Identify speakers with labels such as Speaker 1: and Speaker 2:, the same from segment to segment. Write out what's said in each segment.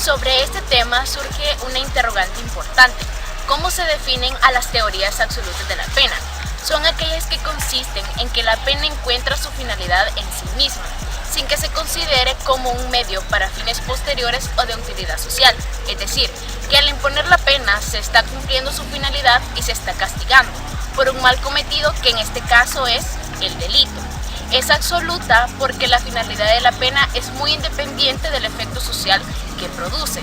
Speaker 1: Sobre este tema surge una interrogante importante. ¿Cómo se definen a las teorías absolutas de la pena? Son aquellas que consisten en que la pena encuentra su finalidad en sí misma, sin que se considere como un medio para fines posteriores o de utilidad social. Es decir, que al imponer la pena se está cumpliendo su finalidad y se está castigando por un mal cometido, que en este caso es el delito. Es absoluta porque la finalidad de la pena es muy independiente del efecto social que produce.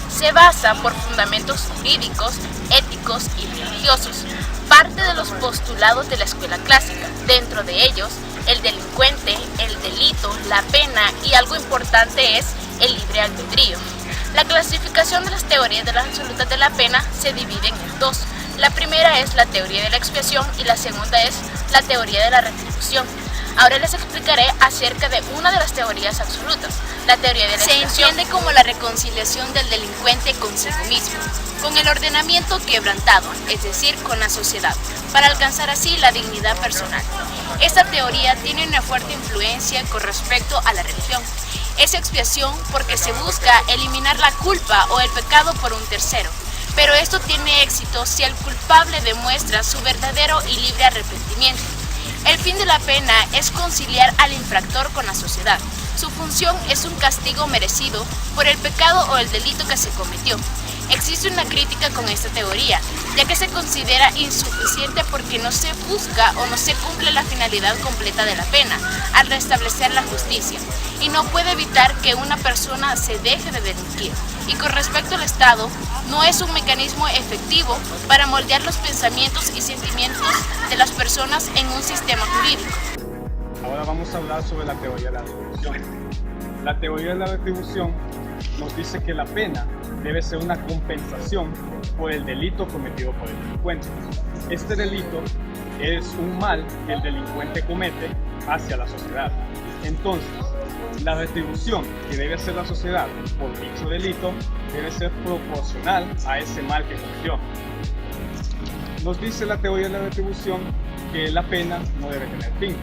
Speaker 1: Se basa por fundamentos jurídicos, éticos y religiosos. Parte de los postulados de la escuela clásica. Dentro de ellos, el delincuente, el delito, la pena y algo importante es el libre albedrío. La clasificación de las teorías de las absolutas de la pena se dividen en dos. La primera es la teoría de la expiación y la segunda es la teoría de la retribución. Ahora les explicaré acerca de una de las teorías absolutas, la teoría de la expiación. Se entiende como la reconciliación del delincuente consigo mismo, con el ordenamiento quebrantado, es decir, con la sociedad, para alcanzar así la dignidad personal. Esta teoría tiene una fuerte influencia con respecto a la religión. Es expiación porque se busca eliminar la culpa o el pecado por un tercero, pero esto tiene éxito si el culpable demuestra su verdadero y libre arrepentimiento. El fin de la pena es conciliar al infractor con la sociedad. Su función es un castigo merecido por el pecado o el delito que se cometió. Existe una crítica con esta teoría, ya que se considera insuficiente porque no se busca o no se cumple la finalidad completa de la pena al restablecer la justicia, y no puede evitar que una persona se deje de delinquir. Y con respecto al Estado, no es un mecanismo efectivo para moldear los pensamientos y sentimientos de las personas en un sistema jurídico.
Speaker 2: Ahora vamos a hablar sobre la teoría de la retribución. La teoría de la retribución nos dice que la pena debe ser una compensación por el delito cometido por el delincuente. Este delito es un mal que el delincuente comete hacia la sociedad. Entonces, la retribución que debe hacer la sociedad por dicho delito debe ser proporcional a ese mal que cometió. Nos dice la teoría de la retribución que la pena no debe tener fin.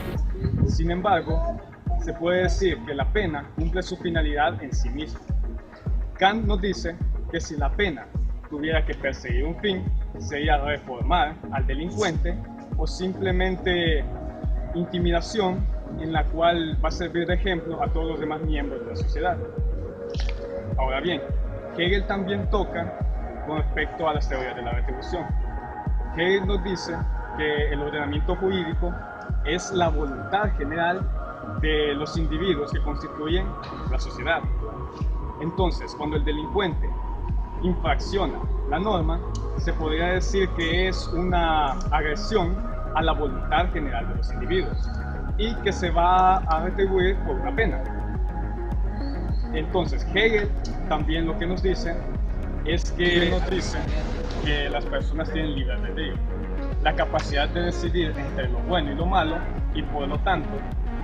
Speaker 2: Sin embargo, se puede decir que la pena cumple su finalidad en sí misma. Kant nos dice que si la pena tuviera que perseguir un fin, sería reformar al delincuente o simplemente intimidación en la cual va a servir de ejemplo a todos los demás miembros de la sociedad. Ahora bien, Hegel también toca con respecto a las teorías de la retribución. Hegel nos dice que el ordenamiento jurídico es la voluntad general de los individuos que constituyen la sociedad. Entonces, cuando el delincuente infracciona la norma, se podría decir que es una agresión a la voluntad general de los individuos y que se va a retribuir por una pena. Entonces, Hegel también lo que nos dice es que las personas tienen libre albedrío, la capacidad de decidir entre lo bueno y lo malo, y por lo tanto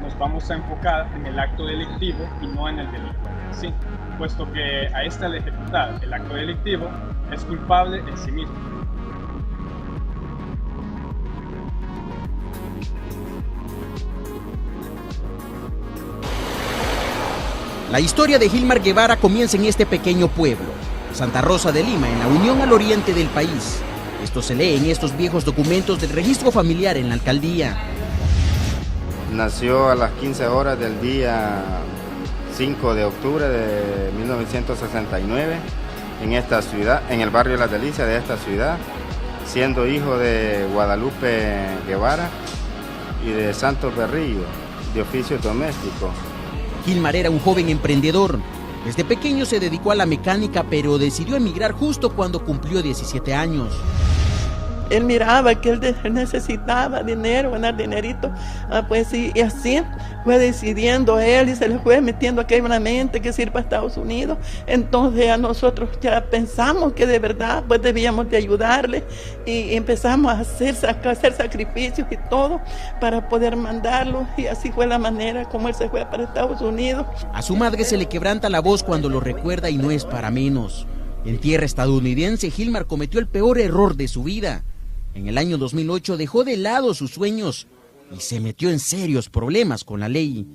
Speaker 2: nos vamos a enfocar en el acto delictivo y no en el delito en sí, puesto que a este al ejecutar el acto delictivo es culpable en sí mismo.
Speaker 3: La historia de Gilmar Guevara comienza en este pequeño pueblo, Santa Rosa de Lima, en la unión al oriente del país. Esto se lee en estos viejos documentos del registro familiar en la alcaldía.
Speaker 4: Nació a las 15 horas del día 5 de octubre de 1969 en esta ciudad, en el barrio Las Delicias de esta ciudad, siendo hijo de Guadalupe Guevara y de Santos Berrillo, de oficio doméstico.
Speaker 3: Gilmar era un joven emprendedor. Desde pequeño se dedicó a la mecánica, pero decidió emigrar justo cuando cumplió 17 años.
Speaker 5: Él miraba que él necesitaba dinero, ganar dinerito, y así fue decidiendo él y se le fue metiendo aquí en la mente que ir para Estados Unidos. Entonces a nosotros ya pensamos que de verdad pues debíamos de ayudarle y empezamos a hacer sacrificios y todo para poder mandarlo, y así fue la manera como él se fue para Estados Unidos.
Speaker 3: A su madre se le quebranta la voz cuando lo recuerda, y no es para menos. En tierra estadounidense, Gilmar cometió el peor error de su vida. En el año 2008 dejó de lado sus sueños y se metió en serios problemas con la ley.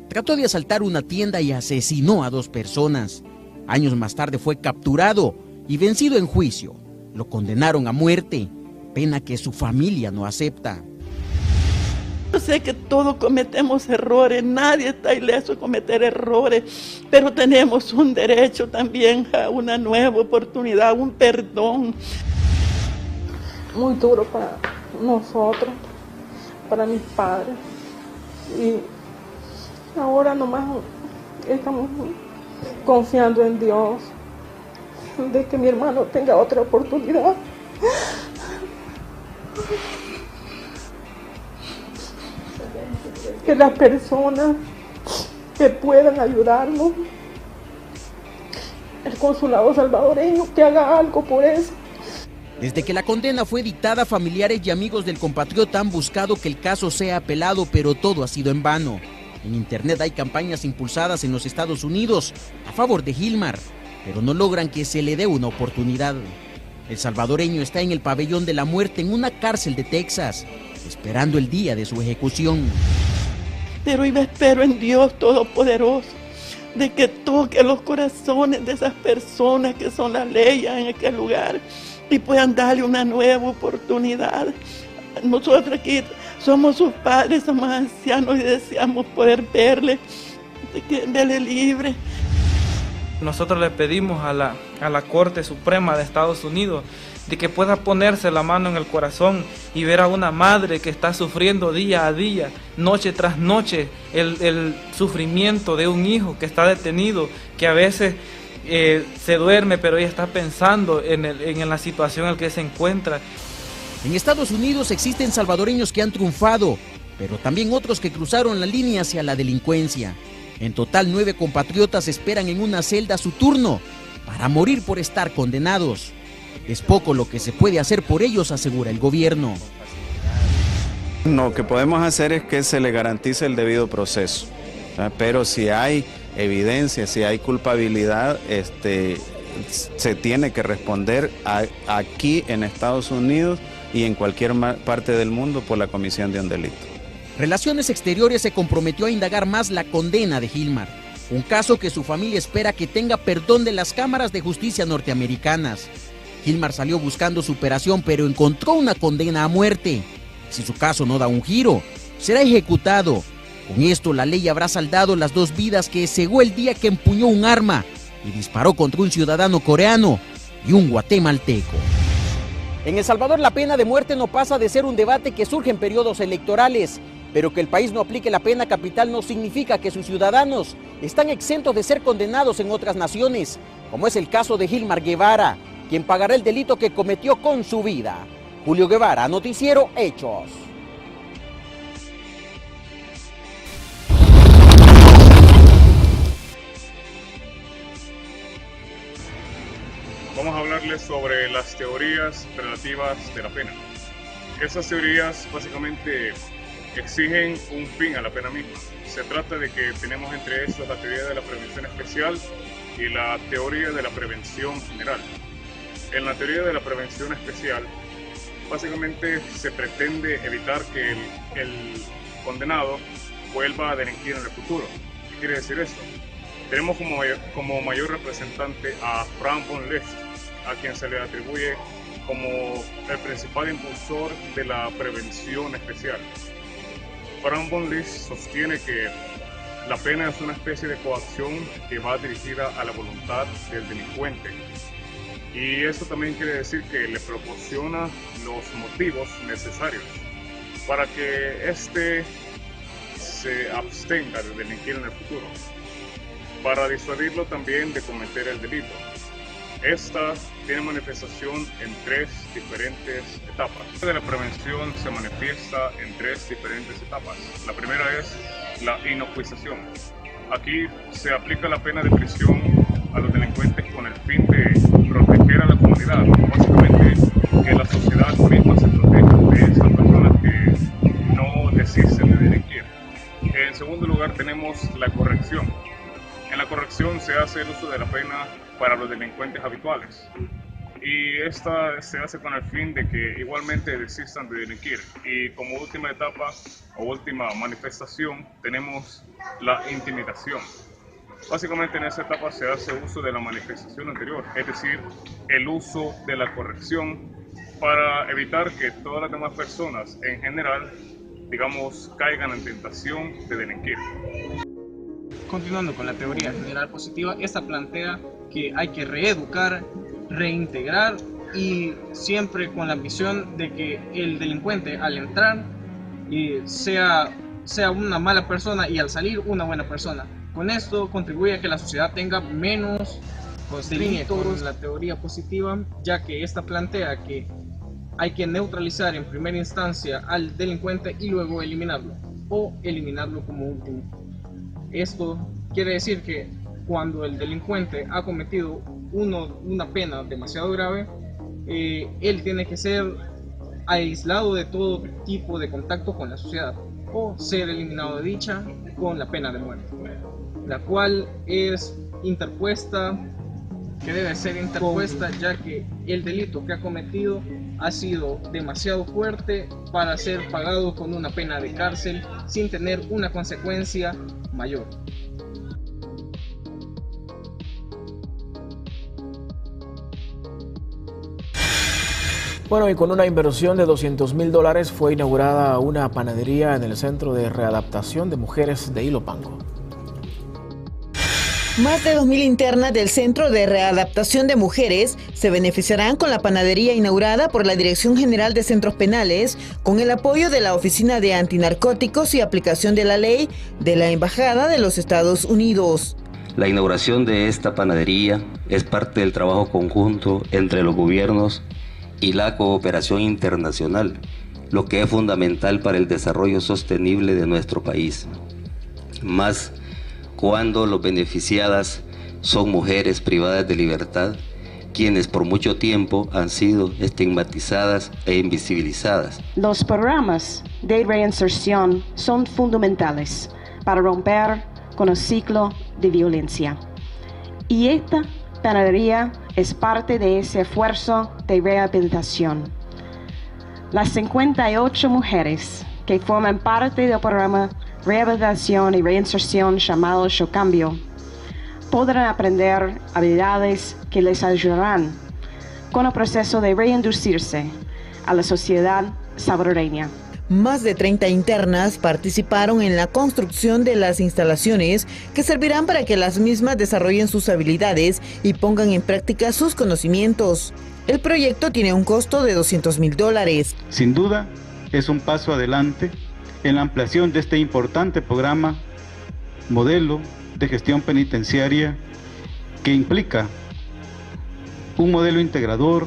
Speaker 3: Trató de asaltar una tienda y asesinó a 2 personas. Años más tarde fue capturado y vencido en juicio. Lo condenaron a muerte, pena que su familia no acepta.
Speaker 5: Yo sé que todos cometemos errores, nadie está ileso de cometer errores, pero tenemos un derecho también a una nueva oportunidad, un perdón. Muy duro para nosotros, para mis padres, y ahora nomás estamos confiando en Dios de que mi hermano tenga otra oportunidad. Que las personas que puedan ayudarnos, el consulado salvadoreño, que haga algo por eso.
Speaker 3: Desde que la condena fue dictada, familiares y amigos del compatriota han buscado que el caso sea apelado, pero todo ha sido en vano. En internet hay campañas impulsadas en los Estados Unidos a favor de Gilmar, pero no logran que se le dé una oportunidad. El salvadoreño está en el pabellón de la muerte en una cárcel de Texas, esperando el día de su ejecución.
Speaker 5: Pero yo espero en Dios Todopoderoso de que toque los corazones de esas personas que son las leyes en aquel lugar y puedan darle una nueva oportunidad. Nosotros aquí somos sus padres, somos ancianos y deseamos poder verle, verle libre.
Speaker 6: Nosotros le pedimos a la Corte Suprema de Estados Unidos de que pueda ponerse la mano en el corazón y ver a una madre que está sufriendo día a día, noche tras noche, el sufrimiento de un hijo que está detenido, que a veces se duerme, pero ella está pensando en la situación en la que se encuentra.
Speaker 3: En Estados Unidos existen salvadoreños que han triunfado, pero también otros que cruzaron la línea hacia la delincuencia. En total, 9 compatriotas esperan en una celda su turno para morir por estar condenados. Es poco lo que se puede hacer por ellos, asegura el gobierno.
Speaker 7: Lo que podemos hacer es que se le garantice el debido proceso, pero si hay evidencia, si hay culpabilidad, se tiene que responder aquí en Estados Unidos y en cualquier parte del mundo por la comisión de un delito.
Speaker 3: Relaciones Exteriores se comprometió a indagar más la condena de Gilmar, un caso que su familia espera que tenga perdón de las cámaras de justicia norteamericanas. Gilmar salió buscando superación, pero encontró una condena a muerte. Si su caso no da un giro, será ejecutado. Con esto, la ley habrá saldado las 2 vidas que cegó el día que empuñó un arma y disparó contra un ciudadano coreano y un guatemalteco. En El Salvador, la pena de muerte no pasa de ser un debate que surge en periodos electorales, pero que el país no aplique la pena capital no significa que sus ciudadanos están exentos de ser condenados en otras naciones, como es el caso de Gilmar Guevara, quien pagará el delito que cometió con su vida. Julio Guevara, Noticiero Hechos.
Speaker 2: Vamos a hablarles sobre las teorías relativas de la pena. Esas teorías básicamente exigen un fin a la pena misma. Se trata de que tenemos entre estos la teoría de la prevención especial y la teoría de la prevención general. En la teoría de la prevención especial, básicamente se pretende evitar que el condenado vuelva a delinquir en el futuro. ¿Qué quiere decir esto? Tenemos como mayor representante a Frank von Liszt, a quien se le atribuye como el principal impulsor de la prevención especial. Frank von Liszt sostiene que la pena es una especie de coacción que va dirigida a la voluntad del delincuente. Y eso también quiere decir que le proporciona los motivos necesarios para que éste se abstenga de delinquir en el futuro, para disuadirlo también de cometer el delito. Esta tiene manifestación en 3 diferentes etapas. La prevención se manifiesta en 3 diferentes etapas. La primera es la inocuización. Aquí se aplica la pena de prisión a los delincuentes con el fin de proteger a la comunidad, básicamente que la sociedad misma se proteja de esas personas que no desisten de delinquir. En segundo lugar tenemos la corrección. En la corrección se hace el uso de la pena para los delincuentes habituales y esta se hace con el fin de que igualmente desistan de delinquir. Y como última etapa o última manifestación tenemos la intimidación. Básicamente en esa etapa se hace uso de la manifestación anterior, es decir, el uso de la corrección para evitar que todas las demás personas en general, digamos, caigan en tentación de delinquir.
Speaker 8: Continuando con la teoría general positiva, esta plantea que hay que reeducar, reintegrar y siempre con la ambición de que el delincuente al entrar sea una mala persona y al salir una buena persona. Con esto contribuye a que la sociedad tenga menos delitos. La teoría positiva, ya que esta plantea que hay que neutralizar en primera instancia al delincuente y luego eliminarlo, o eliminarlo como último. Esto quiere decir que cuando el delincuente ha cometido una pena demasiado grave, él tiene que ser aislado de todo tipo de contacto con la sociedad o ser eliminado de dicha con la pena de muerte, la cual es interpuesta, que debe ser interpuesta ya que el delito que ha cometido ha sido demasiado fuerte para ser pagado con una pena de cárcel sin tener una consecuencia mayor.
Speaker 9: Bueno, y con una inversión de $200,000 fue inaugurada una panadería en el Centro de Readaptación de Mujeres de Ilopango.
Speaker 10: Más de 2.000 internas del Centro de Readaptación de Mujeres se beneficiarán con la panadería inaugurada por la Dirección General de Centros Penales con el apoyo de la Oficina de Antinarcóticos y Aplicación de la Ley de la Embajada de los Estados Unidos.
Speaker 11: La inauguración de esta panadería es parte del trabajo conjunto entre los gobiernos y la cooperación internacional, lo que es fundamental para el desarrollo sostenible de nuestro país. Más cuando los beneficiadas son mujeres privadas de libertad, quienes por mucho tiempo han sido estigmatizadas e invisibilizadas.
Speaker 12: Los programas de reinserción son fundamentales para romper con el ciclo de violencia. Y esta panadería es parte de ese esfuerzo de rehabilitación. Las 58 mujeres que forman parte del programa Rehabilitación y Reinserción llamado Yo Cambio podrán aprender habilidades que les ayudarán con el proceso de reinducirse a la sociedad salvadoreña.
Speaker 10: Más de 30 internas participaron en la construcción de las instalaciones que servirán para que las mismas desarrollen sus habilidades y pongan en práctica sus conocimientos. El proyecto tiene un costo de $200,000.
Speaker 13: Sin duda, es un paso adelante en la ampliación de este importante programa modelo de gestión penitenciaria que implica un modelo integrador,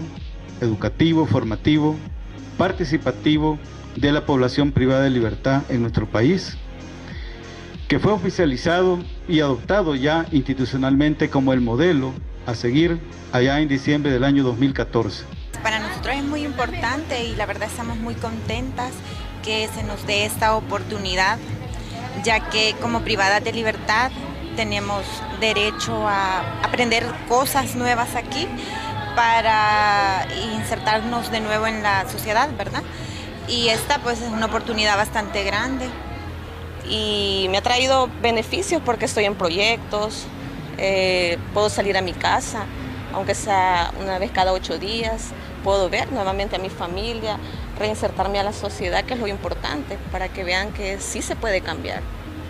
Speaker 13: educativo, formativo, participativo de la población privada de libertad en nuestro país, que fue oficializado y adoptado ya institucionalmente como el modelo a seguir allá en diciembre del año 2014.
Speaker 14: Para nosotros es muy importante y la verdad estamos muy contentas que se nos dé esta oportunidad, ya que como privadas de libertad tenemos derecho a aprender cosas nuevas aquí para insertarnos de nuevo en la sociedad, ¿verdad? Y esta pues es una oportunidad bastante grande y me ha traído beneficios porque estoy en proyectos, puedo salir a mi casa, aunque sea una vez cada 8 días, puedo ver nuevamente a mi familia, reinsertarme a la sociedad, que es lo importante, para que vean que sí se puede cambiar.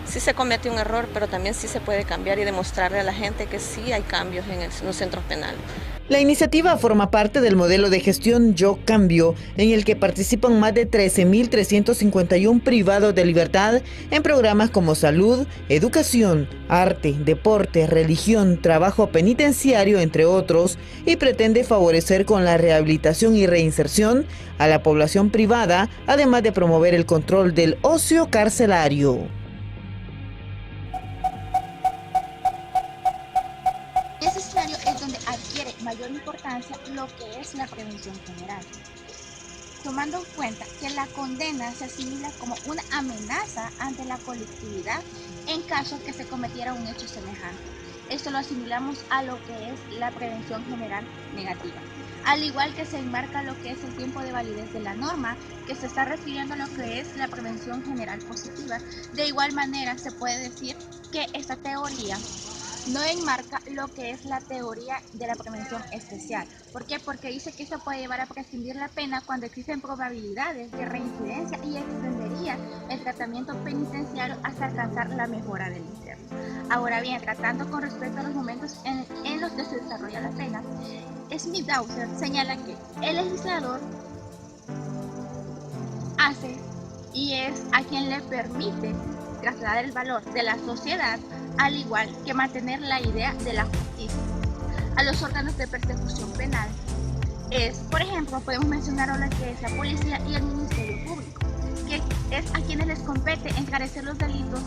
Speaker 14: Sí se comete un error, pero también sí se puede cambiar y demostrarle a la gente que sí hay cambios en los centros penales.
Speaker 10: La iniciativa forma parte del modelo de gestión Yo Cambio, en el que participan más de 13.351 privados de libertad en programas como salud, educación, arte, deporte, religión, trabajo penitenciario, entre otros, y pretende favorecer con la rehabilitación y reinserción a la población privada, además de promover el control del ocio carcelario.
Speaker 15: Mayor importancia lo que es la prevención general, tomando en cuenta que la condena se asimila como una amenaza ante la colectividad en caso que se cometiera un hecho semejante. Esto lo asimilamos a lo que es la prevención general negativa, al igual que se enmarca lo que es el tiempo de validez de la norma, que se está refiriendo a lo que es la prevención general positiva. De igual manera se puede decir que esta teoría no enmarca lo que es la teoría de la prevención especial. ¿Por qué? Porque dice que esto puede llevar a prescindir la pena cuando existen probabilidades de reincidencia y extendería el tratamiento penitenciario hasta alcanzar la mejora del interno. Ahora bien, tratando con respecto a los momentos en los que se desarrolla la pena, Smith-Dawson señala que el legislador hace y es a quien le permite trasladar el valor de la sociedad, al igual que mantener la idea de la justicia. A los órganos de persecución penal por ejemplo, podemos mencionar a lo que es la policía y el Ministerio Público, que es a quienes les compete encarecer los delitos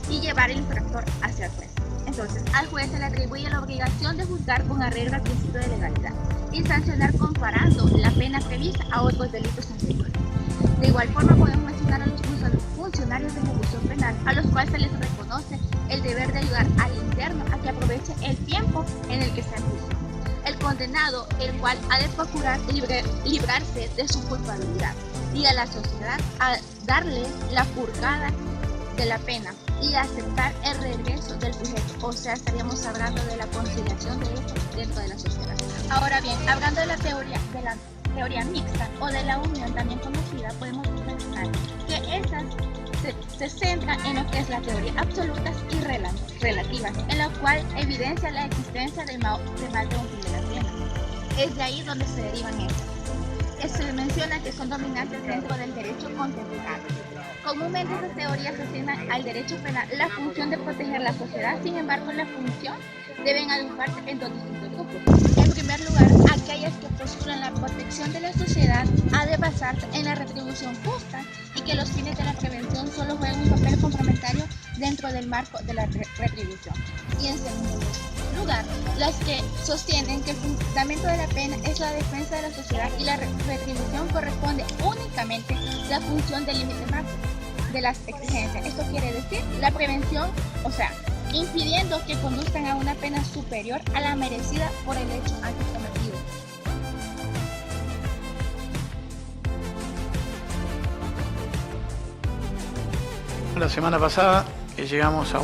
Speaker 15: y llevar el infractor hacia el juez. Entonces, al juez se le atribuye la obligación de juzgar con arreglo al principio de legalidad y sancionar comparando la pena prevista a otros delitos anteriores. De igual forma, podemos mencionar a los funcionarios de ejecución penal, a los cuales se les reconoce el deber de ayudar al interno a que aproveche el tiempo en el que está en prisión. El condenado, el cual ha de procurar librarse de su culpabilidad, y a la sociedad a darle la purgada de la pena y aceptar el regreso del sujeto. O sea, estaríamos hablando de la conciliación de hechos dentro de la sociedad. Ahora bien, hablando de la teoría mixta o de la unión también conocida, podemos mencionar que estas se centran en lo que es la teoría absolutas y relativas, en la cual evidencia la existencia del mal de un fin de la pena. Es de ahí donde se derivan estas. Se menciona que son dominantes dentro del derecho contemporáneo. Comúnmente estas teorías asignan al derecho penal la función de proteger la sociedad, sin embargo la función deben agruparse en dos distintos grupos. En primer lugar, aquellas que postulan la protección de la sociedad ha de basarse en la retribución justa y que los fines de la prevención solo juegan un papel complementario dentro del marco de la retribución. Y en segundo lugar, las que sostienen que el fundamento de la pena es la defensa de la sociedad y la retribución corresponde únicamente a la función del límite máximo de las exigencias. Esto quiere decir la prevención, o sea, impidiendo que conduzcan a una pena superior a la merecida por el hecho antes cometido.
Speaker 16: La semana pasada llegamos a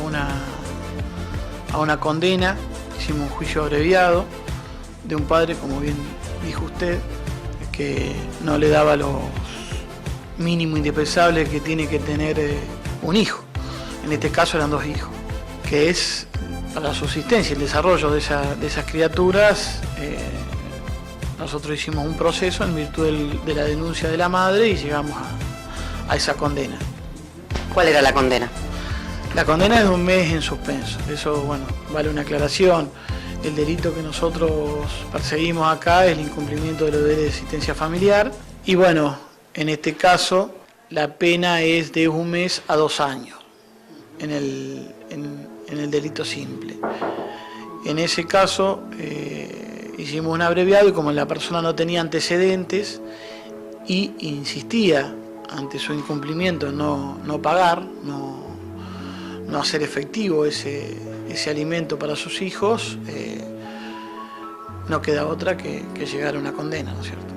Speaker 16: una condena, hicimos un juicio abreviado de un padre, como bien dijo usted, que no le daba los mínimo indispensable que tiene que tener un hijo. En este caso eran 2 hijos, que es para la subsistencia, el desarrollo de esas criaturas. Nosotros hicimos un proceso en virtud de la denuncia de la madre y llegamos a esa condena.
Speaker 17: ¿Cuál era la condena?
Speaker 16: La condena es de 1 mes en suspenso. Eso, bueno, vale una aclaración. El delito que nosotros perseguimos acá es el incumplimiento de los deberes de asistencia familiar. Y bueno, en este caso, la pena es de 1 mes a 2 años en el delito simple. En ese caso, hicimos un abreviado y como la persona no tenía antecedentes y insistía ante su incumplimiento en no pagar, no hacer efectivo ese alimento para sus hijos, no queda otra que llegar a una condena, ¿no es cierto?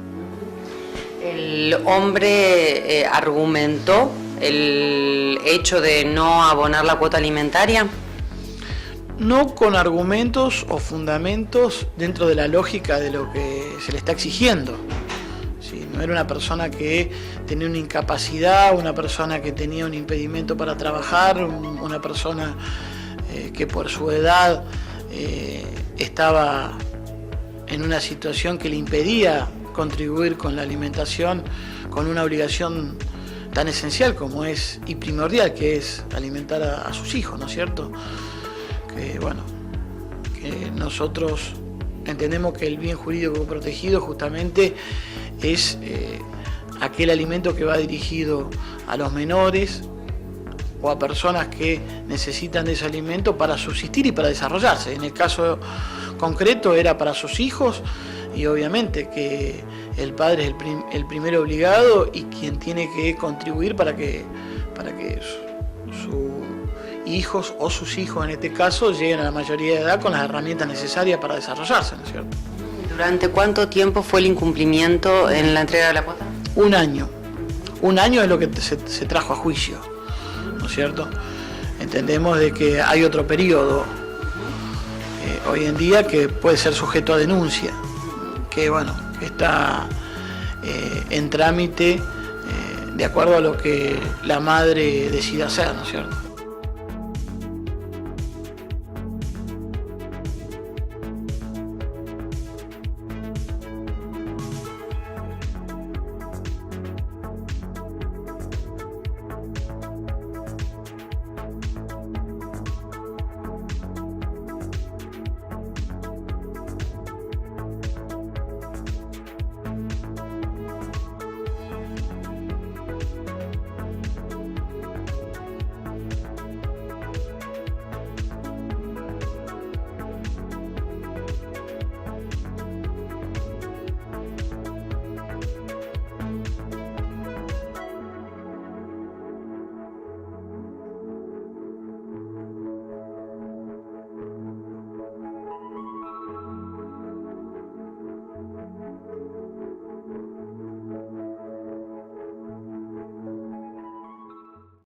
Speaker 17: El hombre argumentó el hecho de no abonar la cuota alimentaria.
Speaker 16: No con argumentos o fundamentos dentro de la lógica de lo que se le está exigiendo. Sí, no era una persona que tenía una incapacidad, una persona que tenía un impedimento para trabajar, una persona que por su edad estaba en una situación que le impedía contribuir con la alimentación, con una obligación tan esencial como es y primordial que es alimentar a sus hijos, ¿no es cierto? Que bueno, que nosotros entendemos que el bien jurídico protegido justamente es aquel alimento que va dirigido a los menores o a personas que necesitan de ese alimento para subsistir y para desarrollarse. En el caso concreto era para sus hijos y obviamente que el padre es el primer obligado y quien tiene que contribuir para que sus hijos o sus hijos en este caso lleguen a la mayoría de edad con las herramientas necesarias para desarrollarse, ¿no es cierto?
Speaker 17: ¿Durante cuánto tiempo fue el incumplimiento en la entrega de la cuota?
Speaker 16: 1 año. 1 año es lo que se trajo a juicio, ¿no es cierto? Entendemos de que hay otro periodo hoy en día que puede ser sujeto a denuncia, que bueno, está en trámite de acuerdo a lo que la madre decida hacer, ¿no es cierto?